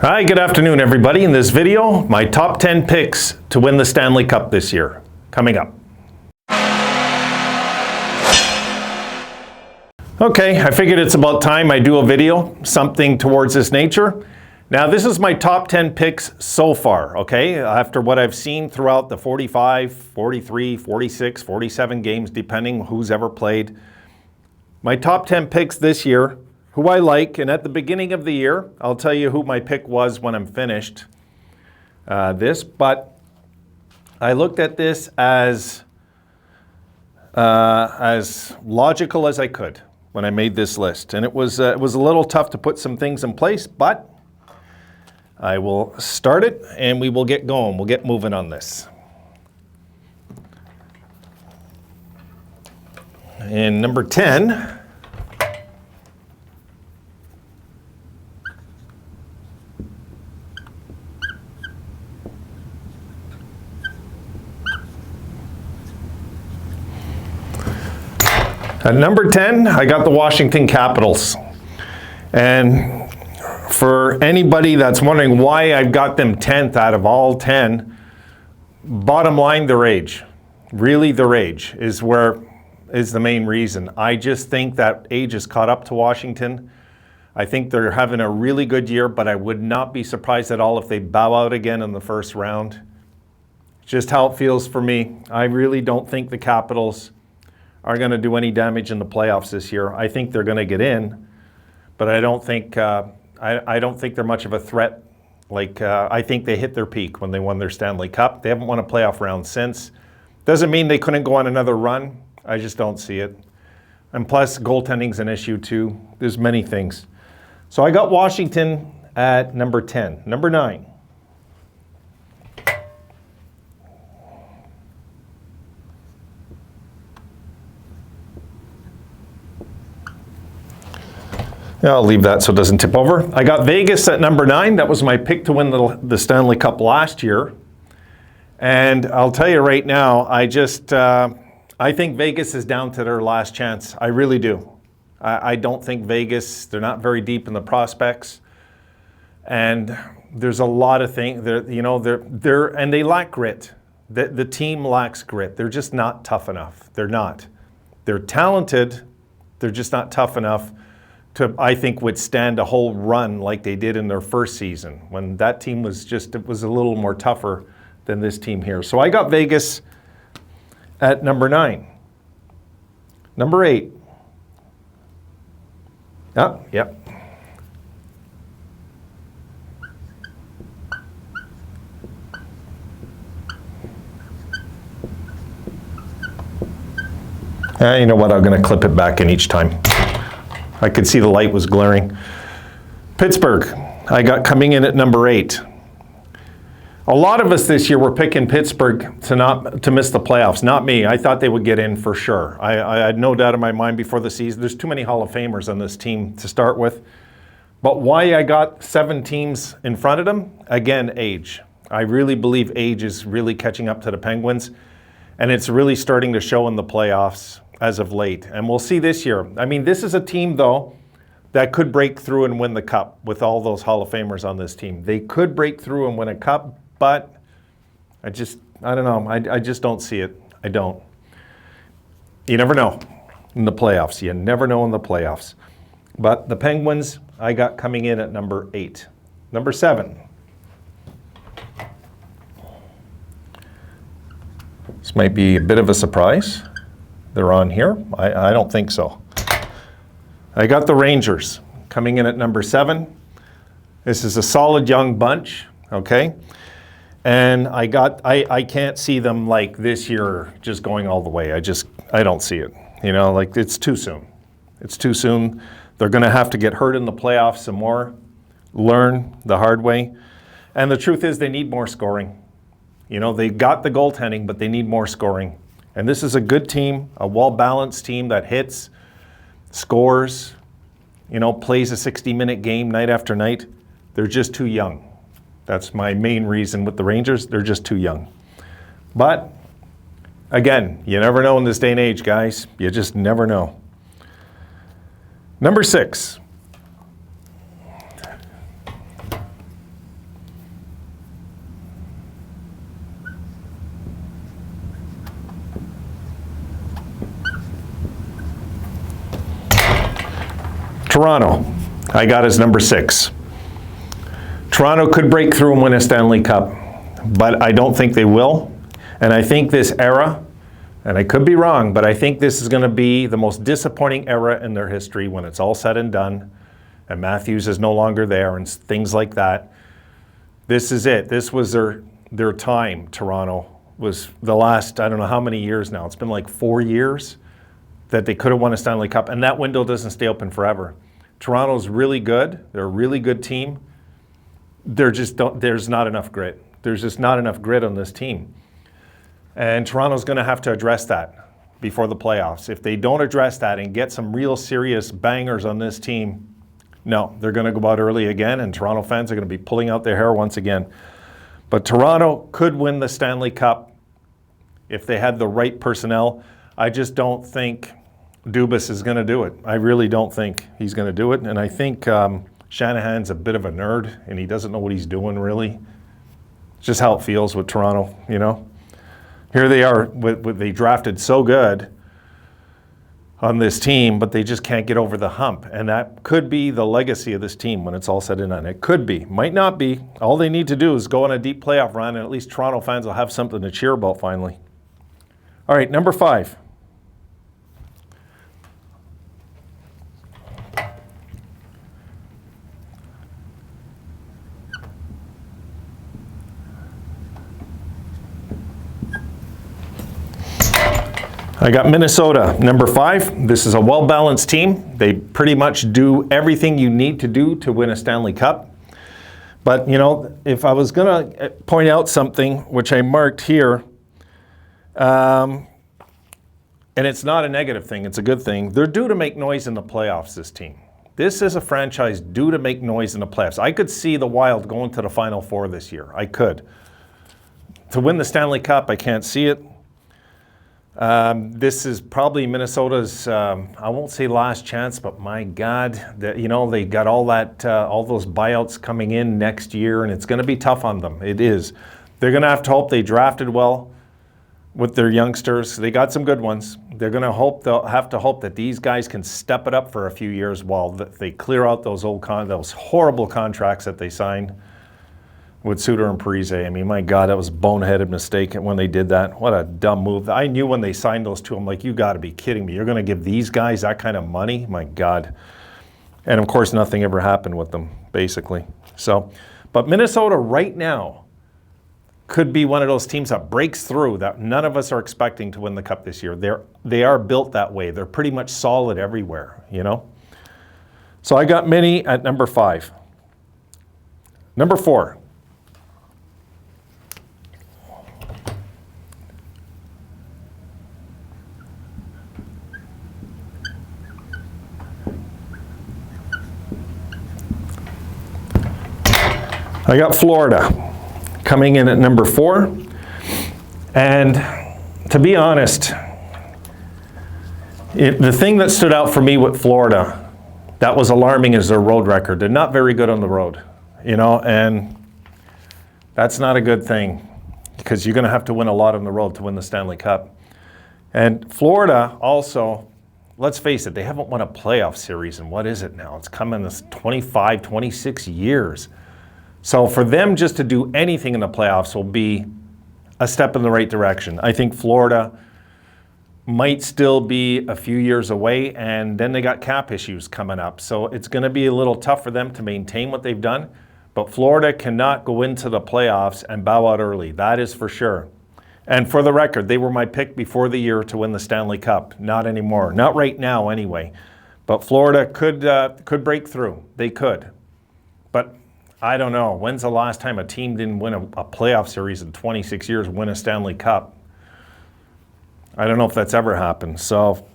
Hi, good afternoon everybody. In this video, my top 10 picks to win the Stanley Cup this year. Coming up. Okay, I figured it's about time I do a video, something towards this nature. Now this is my top 10 picks so far, okay? After what I've seen throughout the 45, 43, 46, 47 games, depending who's ever played. My top 10 picks this year, who I like, and at the beginning of the year, I'll tell you who my pick was when I'm finished but I looked at this as logical as I could when I made this list. And it was a little tough to put some things in place, but I will start it and we will get going. We'll get moving on this. And number 10. At number 10, I got the Washington Capitals. And for anybody that's wondering why I've got them 10th out of all 10, bottom line, their age. Really, their age is the main reason. I just think that age has caught up to Washington. I think they're having a really good year, but I would not be surprised at all if they bow out again in the first round. Just how it feels for me. I really don't think the Capitals are going to do any damage in the playoffs this year. I think they're going to get in, but I don't think I don't think they're much of a threat. I think they hit their peak when they won their Stanley Cup. They haven't won a playoff round since. Doesn't mean they couldn't go on another run. I just don't see it. And plus, goaltending's an issue too. There's many things. So I got Washington at number 10. Number 9. I'll leave that so it doesn't tip over. I got Vegas at number 9. That was my pick to win the Stanley Cup last year. And I'll tell you right now, I think Vegas is down to their last chance. I really do. I don't think Vegas, they're not very deep in the prospects. And there's a lot of things, and they lack grit. The team lacks grit. They're just not tough enough. They're not. They're talented. They're just not tough enough to, I think, withstand a whole run like they did in their first season, when that team was it was a little more tougher than this team here. So I got Vegas at number 9. Number 8. Oh, yep. You know what? I'm going to clip it back in each time. I could see the light was glaring. Pittsburgh, I got coming in at number 8. A lot of us this year were picking Pittsburgh to miss the playoffs. Not me. I thought they would get in for sure. I had no doubt in my mind before the season. There's too many Hall of Famers on this team to start with. But why I got 7 teams in front of them? Again, age. I really believe age is really catching up to the Penguins. And it's really starting to show in the playoffs as of late. And we'll see this year. I mean, this is a team, though, that could break through and win the Cup with all those Hall of Famers on this team. They could break through and win a Cup, but I don't know. I just don't see it. I don't. You never know in the playoffs. You never know in the playoffs. But the Penguins, I got coming in at number 8. Number 7. This might be a bit of a surprise. They're on here. I don't think so. I got the Rangers coming in at number 7. This is a solid young bunch, okay? And I can't see them like this year just going all the way. I don't see it. It's too soon. It's too soon. They're going to have to get hurt in the playoffs some more, learn the hard way. And the truth is they need more scoring. They got the goaltending, but they need more scoring. And this is a good team, a well-balanced team that hits, scores, plays a 60-minute game night after night. They're just too young. That's my main reason with the Rangers. They're just too young. But, again, you never know in this day and age, guys. You just never know. Number 6. Toronto, I got as number 6. Toronto could break through and win a Stanley Cup, but I don't think they will. And I think this era, and I could be wrong, but I think this is going to be the most disappointing era in their history when it's all said and done, and Matthews is no longer there and things like that. This is it. This was their time, Toronto. Was the last, I don't know how many years now. It's been like 4 years that they could have won a Stanley Cup, and that window doesn't stay open forever. Toronto's really good. They're a really good team. There's not enough grit. There's just not enough grit on this team. And Toronto's going to have to address that before the playoffs. If they don't address that and get some real serious bangers on this team, no, they're going to go out early again, and Toronto fans are going to be pulling out their hair once again. But Toronto could win the Stanley Cup if they had the right personnel. I just don't think Dubas is going to do it. I really don't think he's going to do it. And I think Shanahan's a bit of a nerd, and he doesn't know what he's doing, really. It's just how it feels with Toronto, you know. Here they are, they drafted so good on this team, but they just can't get over the hump. And that could be the legacy of this team when it's all said and done. It could be, might not be. All they need to do is go on a deep playoff run, and at least Toronto fans will have something to cheer about finally. All right, number 5. I got Minnesota, number 5. This is a well-balanced team. They pretty much do everything you need to do to win a Stanley Cup. But, you know, if I was going to point out something, which I marked here, and it's not a negative thing, it's a good thing, they're due to make noise in the playoffs, this team. This is a franchise due to make noise in the playoffs. I could see the Wild going to the Final Four this year. I could. To win the Stanley Cup, I can't see it. This is probably Minnesota's, I won't say last chance, but my God, you know, they got all those buyouts coming in next year, and it's going to be tough on them. It is. They're going to have to hope they drafted well with their youngsters. They got some good ones. They're going to have to hope that these guys can step it up for a few years while they clear out those those horrible contracts that they signed with Suter and Parise. I mean, my God, that was a boneheaded mistake when they did that. What a dumb move. I knew when they signed those two, I'm like, you got to be kidding me. You're going to give these guys that kind of money? My God. And of course, nothing ever happened with them, basically. So, but Minnesota right now could be one of those teams that breaks through that none of us are expecting to win the Cup this year. They are built that way. They're pretty much solid everywhere, you know? So I got Minnie at number 5. Number 4. I got Florida coming in at number 4. And to be honest, the thing that stood out for me with Florida that was alarming is their road record. They're not very good on the road, you know, and that's not a good thing because you're going to have to win a lot on the road to win the Stanley Cup. And Florida also, let's face it, they haven't won a playoff series in, what is it now? It's coming this 25, 26 years. So for them just to do anything in the playoffs will be a step in the right direction. I think Florida might still be a few years away, and then they got cap issues coming up. So it's going to be a little tough for them to maintain what they've done. But Florida cannot go into the playoffs and bow out early. That is for sure. And for the record, they were my pick before the year to win the Stanley Cup. Not anymore. Not right now, anyway. But Florida could break through. They could. But I don't know. When's the last time a team didn't win a playoff series in 26 years, win a Stanley Cup? I don't know if that's ever happened. So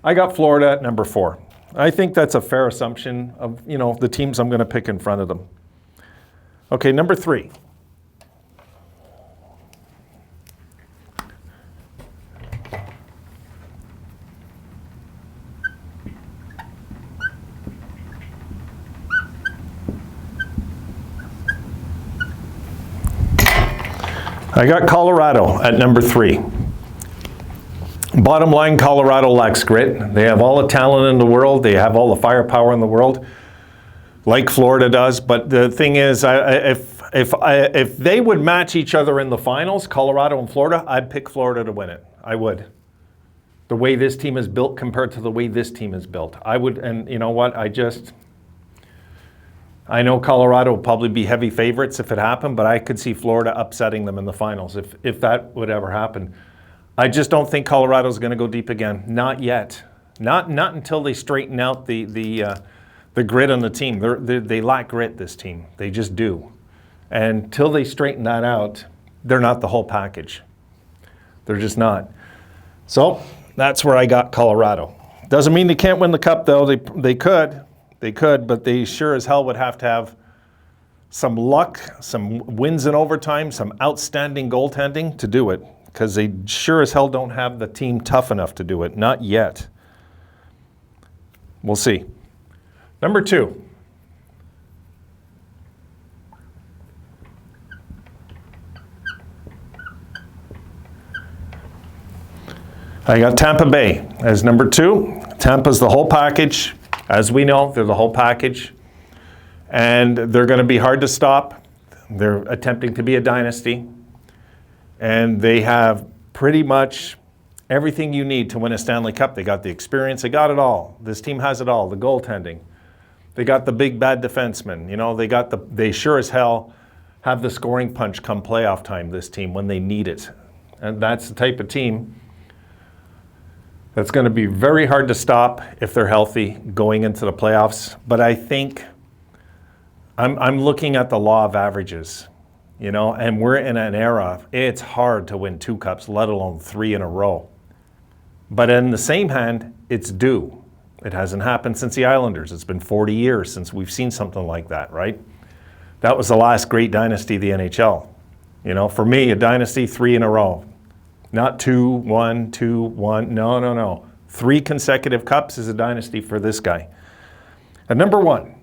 I got Florida at number 4. I think that's a fair assumption of, you know, the teams I'm going to pick in front of them. Okay, number 3. I got Colorado at number 3. Bottom line, Colorado lacks grit. They have all the talent in the world. They have all the firepower in the world, like Florida does. But the thing is, if they would match each other in the finals, Colorado and Florida, I'd pick Florida to win it. I would. The way this team is built compared to the way this team is built. I would, and you know what, I know Colorado will probably be heavy favorites if it happened, but I could see Florida upsetting them in the finals if that would ever happen. I just don't think Colorado's going to go deep again. Not yet. Not until they straighten out the grit on the team. They lack grit, this team. They just do. And until they straighten that out, they're not the whole package. They're just not. So that's where I got Colorado. Doesn't mean they can't win the cup, though. They could. They could, but they sure as hell would have to have some luck, some wins in overtime, some outstanding goaltending to do it, because they sure as hell don't have the team tough enough to do it. Not yet. We'll see. Number 2. I got Tampa Bay as number 2. Tampa's the whole package. As we know, they're the whole package. And they're going to be hard to stop. They're attempting to be a dynasty. And they have pretty much everything you need to win a Stanley Cup. They got the experience. They got it all. This team has it all. The goaltending. They got the big bad defensemen. You know, they sure as hell have the scoring punch come playoff time, this team, when they need it. And that's the type of team that's going to be very hard to stop if they're healthy going into the playoffs. But I think I'm looking at the law of averages, you know, and we're in an era, it's hard to win 2 cups, let alone 3 in a row. But in the same hand, it's due. It hasn't happened since the Islanders. It's been 40 years since we've seen something like that, right? That was the last great dynasty of the NHL. You know, for me, a dynasty, 3 in a row. Not 2, 1, 2, 1. No. 3 consecutive cups is a dynasty for this guy. At number 1,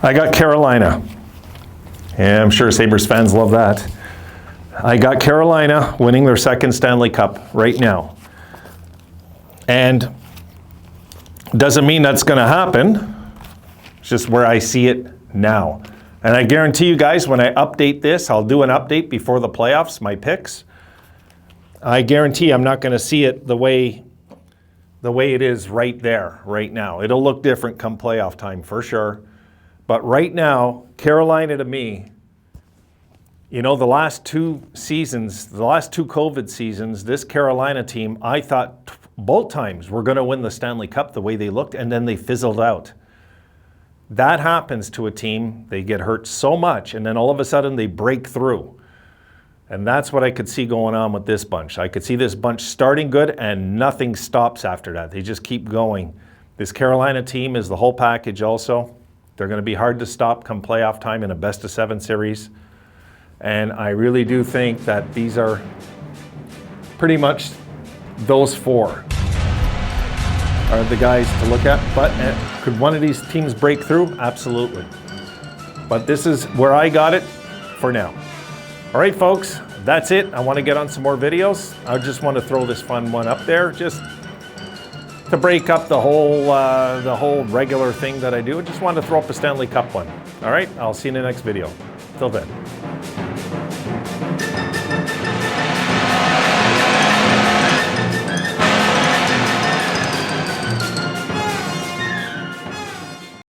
I got Carolina. Yeah, I'm sure Sabres fans love that. I got Carolina winning their 2nd Stanley Cup right now. And doesn't mean that's going to happen. It's just where I see it now. And I guarantee you guys, when I update this, I'll do an update before the playoffs, my picks. I guarantee I'm not going to see it the way it is right there, right now. It'll look different come playoff time for sure. But right now, Carolina to me, you know, the last 2 seasons, the last 2 COVID seasons, this Carolina team, I thought both times were going to win the Stanley Cup the way they looked, and then they fizzled out. That happens to a team. They get hurt so much, and then all of a sudden they break through. And that's what I could see going on with this bunch. I could see this bunch starting good, and nothing stops after that. They just keep going. This Carolina team is the whole package also. They're going to be hard to stop come playoff time in a best-of-7 series. And I really do think that these are pretty much those 4 are the guys to look at. But could one of these teams break through? Absolutely. But this is where I got it for now. All right, folks, that's it. I want to get on some more videos. I just want to throw this fun one up there just to break up the whole regular thing that I do. I just wanted to throw up a Stanley Cup one. All right, I'll see you in the next video. Till then.